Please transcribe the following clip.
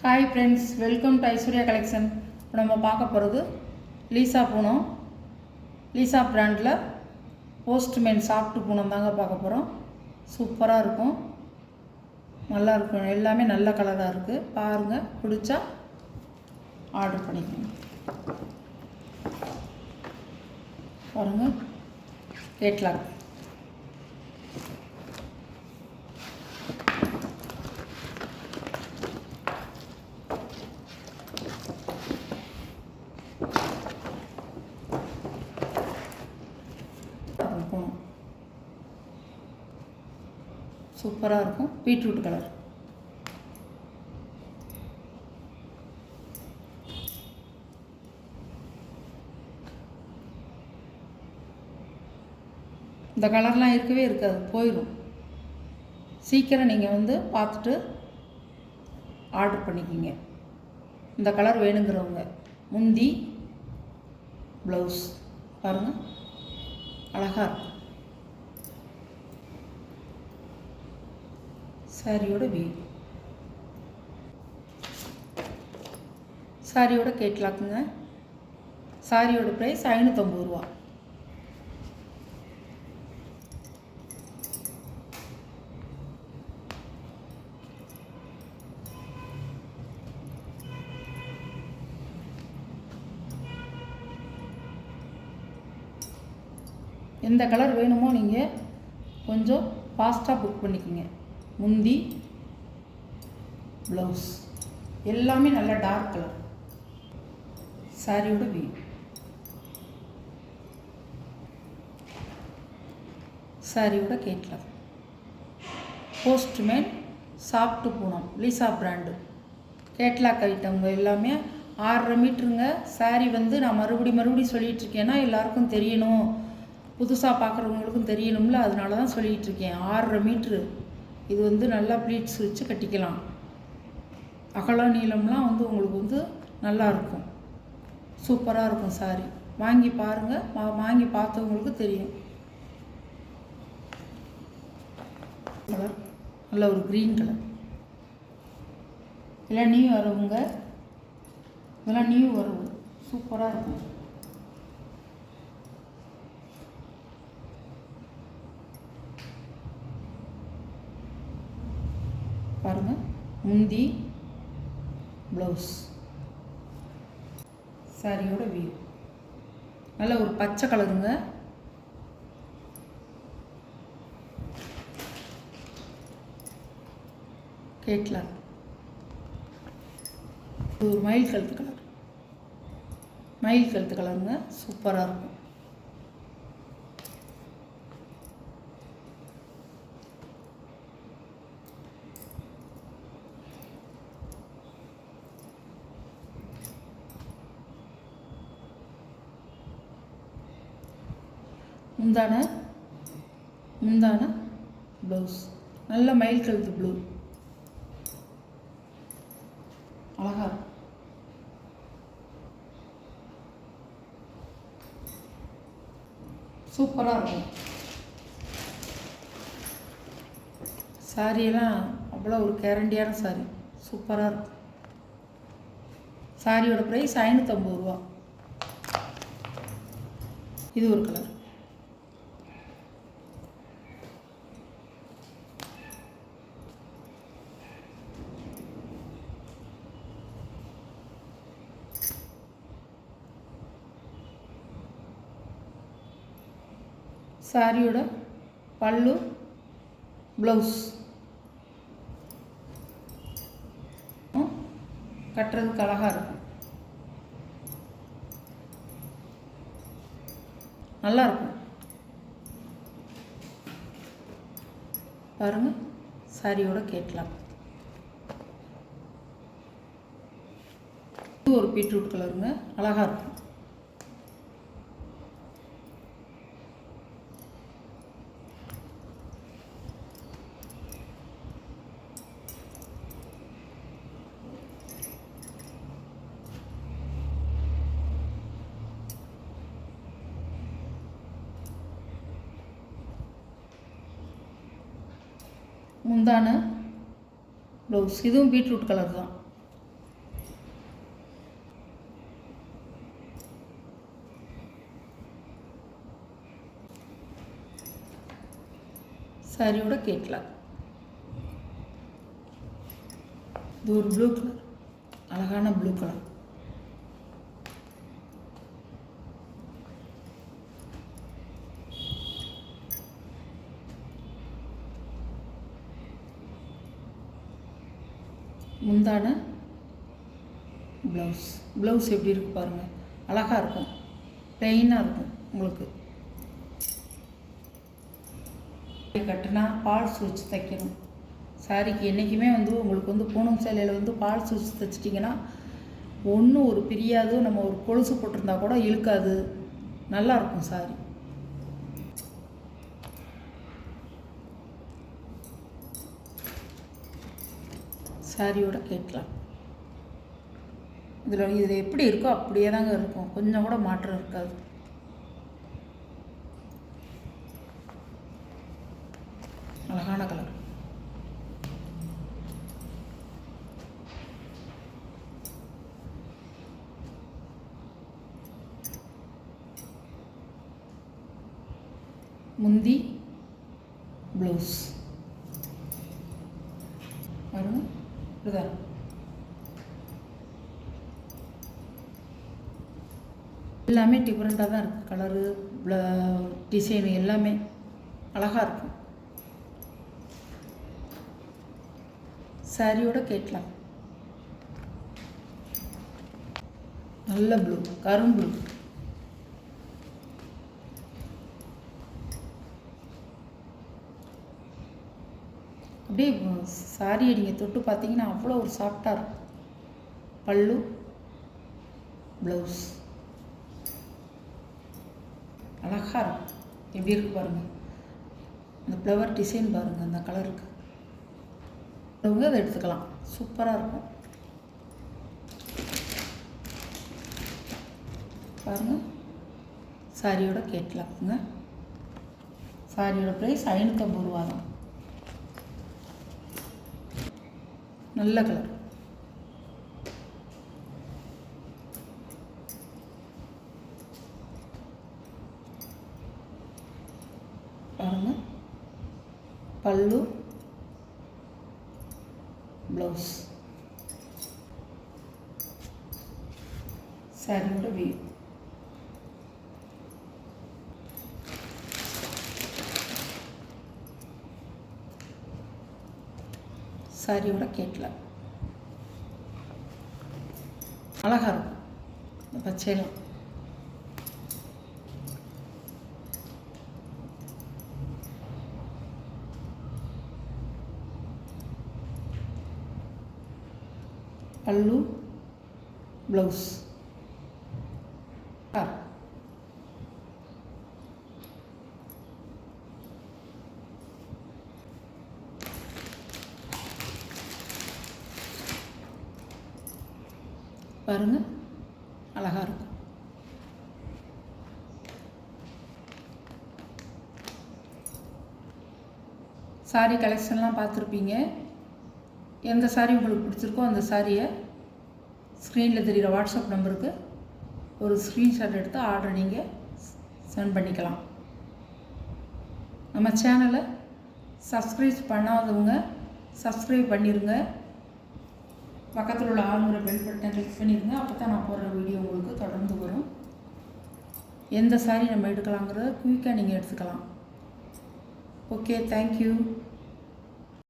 Hi friends, welcome to Aishwarya collection. இப்போ நம்ம பார்க்க போகிறது லீசா பூனம். லீசா பிராண்டில் போஸ்ட்மேன் சாஃப்ட் பூனம் தாங்க பார்க்க போகிறோம். சூப்பராக இருக்கும், நல்லா இருக்கும், எல்லாமே நல்ல கலராக இருக்குது. பாருங்கள், பிடிச்சா ஆர்டர் பண்ணிக்கோங்க. பாருங்கள், கேட்லாக். சூப்பராக இருக்கும், பீட்ரூட் கலர். இந்த கலர்லாம் இருக்கவே இருக்காது, போயிடும். சீக்கிரம் நீங்கள் பார்த்துட்டு ஆர்டர் பண்ணிக்கிங்க. இந்த கலர் வேணுங்கிறவங்க. முந்தி ப்ளவுஸ் பாருங்கள், அழகாக இருக்கும். சாரியோட வியூ, சாரியோட கேட்லாக்குங்க. சாரியோட ப்ரைஸ் 550 ரூபா. எந்த கலர் வேணுமோ நீங்கள் கொஞ்சம் ஃபாஸ்ட்டாக புக் பண்ணிக்கோங்க. முந்தி ப்ளவுஸ் எல்லாமே நல்ல டார்க் கலர். சாரியோட வியூ, சாரியோட catalogue. Postman soft Poonam, Lisa brand. Catalogue item எல்லாமே 6.5 மீட்டருங்க. சாரி நான் மறுபடியும் சொல்லிகிட்ருக்கேன்னா எல்லாருக்கும் தெரியணும், புதுசாக பார்க்குறவங்களுக்கும் தெரியணும்ல, அதனால தான் சொல்லிகிட்ருக்கேன். 6.5 மீட்ரு. இது நல்லா ப்ளீட்ஸ் வச்சு கட்டிக்கலாம். அகலம் நீளம்லாம் உங்களுக்கு நல்லா இருக்கும், சூப்பராக இருக்கும். சாரி வாங்கி பாருங்கள், வாங்கி பார்த்தவங்களுக்கு தெரியும். கலர் நல்ல ஒரு க்ரீன் கலர். இதெல்லாம் நியூ வரவுங்க, இதெல்லாம் நியூ வரவு, சூப்பராக இருக்கும். பாருங்கள், முந்தி ப்ளவுஸ், சாரியோட வியூ. நல்ல ஒரு பச்சை கலருங்க. கேட்லாக் ஒரு மயில் கழுத்து கலர், மயில் கழுத்து கலருங்க, சூப்பராக இருக்கும். முந்தான ப்ளவுஸ் நல்ல மயில் கழுத்து ப்ளூ, அழகா இருக்கும். சூப்பராக இருக்கும். சாரியெல்லாம் அவ்வளோ ஒரு கேரண்டியான சாரி, சூப்பராக இருக்கும். சாரியோட ப்ரைஸ் 550 ரூபா. இது ஒரு கலர். சாரியோட பல்லு ப்ளவுஸ் கட்டுறதுக்கு அழகாக இருக்கும், நல்லா இருக்கும். பாருங்கள், சாரியோட கேட்லாக். இது ஒரு பீட்ரூட் கலருங்க, அழகாக இருக்கும். முந்தான ப்ளவுஸ், இதுவும் பீட்ரூட் கலர் தான். சாரியோட கேட்கலாம். இது ஒரு ப்ளூ கலர், அழகான ப்ளூ கலர். முந்தான ப்ளவுஸ் எப்படி இருக்கு பாருங்கள், அழகாக இருக்கும், ப்ளெயினாக இருக்கும். உங்களுக்கு கட்டினா பால்ஸ் வச்சு தைக்கணும். சாரிக்கு என்றைக்குமே உங்களுக்கு பூனம் சேலையில் பால்ஸ் வச்சு தைச்சிட்டிங்கன்னா ஒன்றும் ஒரு பிரியாது. நம்ம ஒரு கொலுசு போட்டிருந்தா கூட இழுக்காது, நல்லாயிருக்கும் சாரி. சாரியோட கேட்கலாம். இதில் எப்படி இருக்கோ அப்படியே தாங்க இருக்கும், கொஞ்சம் கூட மாற்றம் இருக்காது. அழகான கலர். முந்தி ப்ளவுஸ் பாருங்க, இதுதான். எல்லாமே டிஃப்ரெண்ட்டாக தான் இருக்குது, கலரு டிசைனு எல்லாமே அழகாக இருக்கும். சாரியோட கேட்கலாம். நல்ல ப்ளூ, கரும் ப்ளூ. அப்படியே சாரியை நீங்கள் தொட்டு பார்த்தீங்கன்னா அவ்வளோ ஒரு சாஃப்டாக இருக்கும். பல்லு ப்ளவுஸ் அழகாக இருக்கும். எப்படி இருக்கு பாருங்கள், அந்த ஃப்ளவர் டிசைன் பாருங்கள், அந்த கலருக்கு அதை எடுத்துக்கலாம், சூப்பராக இருக்கும். பாருங்கள், சாரியோட கேட்கலாங்க. சாரியோட ப்ரைஸ் 550 ரூபா தான். நல்ல கலர். பாருங்க, பல்லு ப்ளவுஸ் சாரியோட வியூ. சாரியோட கேட்கலாம், அழகாக இருக்கும் இந்த பச்சையெல்லாம். பல்லு ப்ளவுஸ் பாருங்க, அழகாக இருக்கும். சாரி கலெக்ஷன்லாம் பார்த்துருப்பீங்க. எந்த சாரி உங்களுக்கு பிடிச்சிருக்கோ அந்த சாரியை ஸ்க்ரீனில் தெரிகிற வாட்ஸ்அப் நம்பருக்கு ஒரு ஸ்க்ரீன்ஷாட் எடுத்து ஆர்டர் நீங்கள் சென்ட் பண்ணிக்கலாம். நம்ம சேனலை சப்ஸ்கிரைப் பண்ணாதவங்க சப்ஸ்கிரைப் பண்ணிடுங்க. பக்கத்தில் உள்ள ஆளுங்கிற பெல் பட்டனை கிளிக் பண்ணிடுங்க. அப்போ தான் நான் போடுற வீடியோ உங்களுக்கு தொடர்ந்து வரும். எந்த சாரி நம்ம எடுக்கலாங்கிறத குயிக்காக நீங்கள் எடுத்துக்கலாம். Okay, thank you.